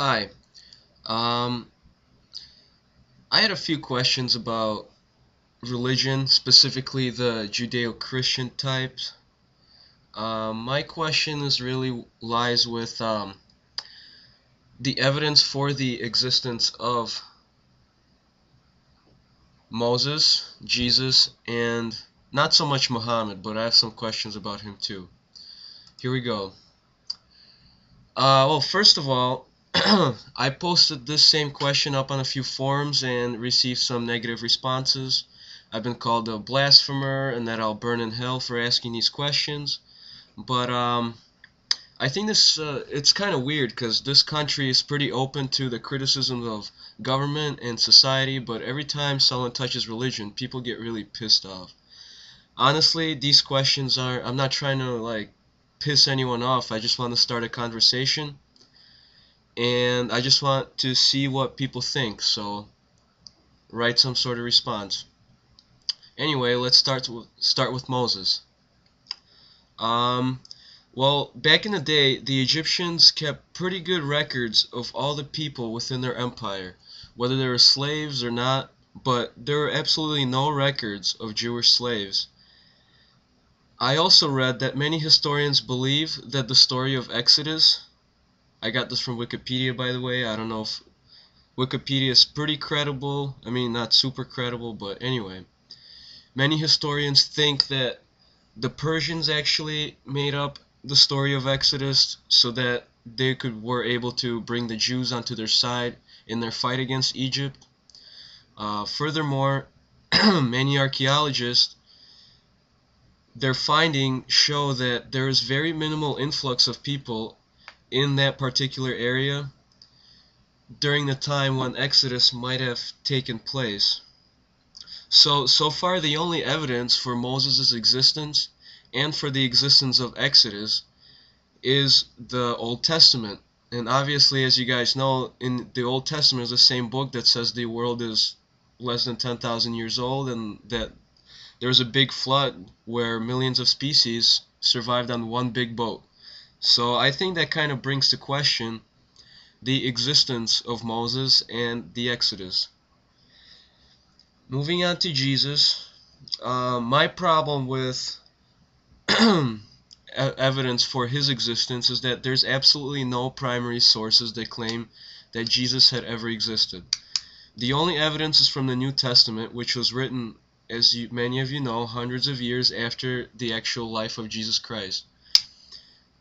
Hi. Um, I had a few questions about religion, specifically the Judeo-Christian types. My question is really lies with the evidence for the existence of Moses, Jesus, and not so much Muhammad, but I have some questions about him too. Here we go. Well, first of all, I posted this same question up on a few forums and received some negative responses. I've been called a blasphemer and that I'll burn in hell for asking these questions. But I think this it's kind of weird because this country is pretty open to the criticisms of government and society, but every time someone touches religion, people get really pissed off. Honestly, these questions are I'm not trying to like piss anyone off. I just want to start a conversation and I just want to see what people think. So write some sort of response. Anyway, let's start with Moses. Um, well, back in the day, the Egyptians kept pretty good records of all the people within their empire, whether they were slaves or not. But there were absolutely no records of Jewish slaves. I also read that many historians believe that the story of Exodus, I got this from Wikipedia by the way, I don't know if Wikipedia is pretty credible. I mean, not super credible, but anyway. Many historians think that the Persians actually made up the story of Exodus so that they were able to bring the Jews onto their side in their fight against Egypt. Furthermore, many archaeologists their findings show that there is very minimal influx of people in that particular area during the time when Exodus might have taken place. So far the only evidence for Moses' existence and for the existence of Exodus is the Old Testament. And obviously, as you guys know, in the Old Testament is the same book that says the world is less than 10,000 years old and that there was a big flood where millions of species survived on one big boat. So I think that kind of brings to question the existence of Moses and the Exodus. Moving on to Jesus, my problem with evidence for his existence is that there's absolutely no primary sources that claim that Jesus had ever existed. The only evidence is from the New Testament, which was written, as many of you know, hundreds of years after the actual life of Jesus Christ.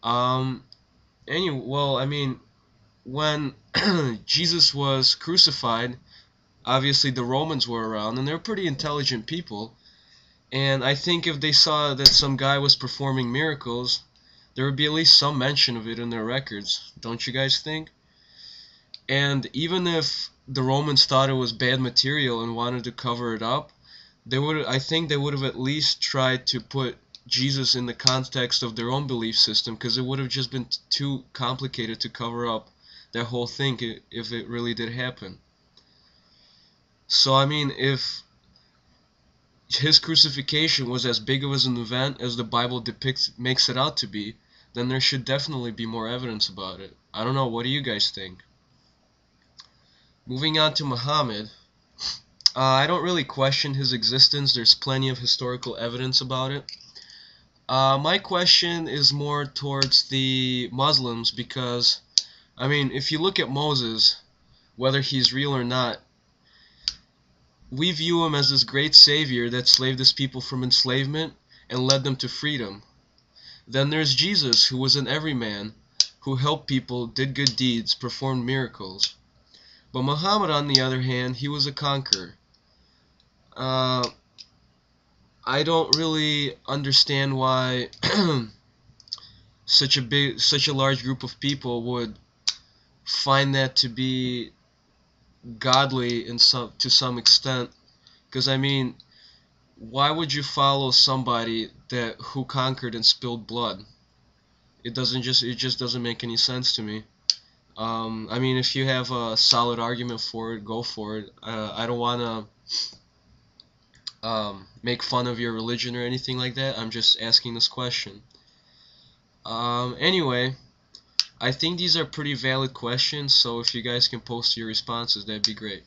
Um, well, I mean, when Jesus was crucified, obviously the Romans were around, and they're pretty intelligent people. And I think if they saw that some guy was performing miracles, there would be at least some mention of it in their records. Don't you guys think? And even if the Romans thought it was bad material and wanted to cover it up, I think they would have at least tried to put Jesus in the context of their own belief system because it would have just been too complicated to cover up that whole thing if it really did happen. So I mean, if his crucifixion was as big of an event as the Bible makes it out to be, then there should definitely be more evidence about it. I don't know, what do you guys think? Moving on to Muhammad, I don't really question his existence. There's plenty of historical evidence about it. My question is more towards the Muslims because, I mean, if you look at Moses, whether he's real or not, we view him as this great savior that saved his people from enslavement and led them to freedom. Then there's Jesus, who was an everyman, who helped people, did good deeds, performed miracles. But Muhammad, on the other hand, he was a conqueror. Uh, I don't really understand why such a large group of people would find that to be godly to some extent. Because I mean, why would you follow somebody that who conquered and spilled blood? It just doesn't make any sense to me. I mean, if you have a solid argument for it, go for it. I don't want to make fun of your religion or anything like that. I'm just asking this question. Anyway, I think these are pretty valid questions, so if you guys can post your responses, that'd be great.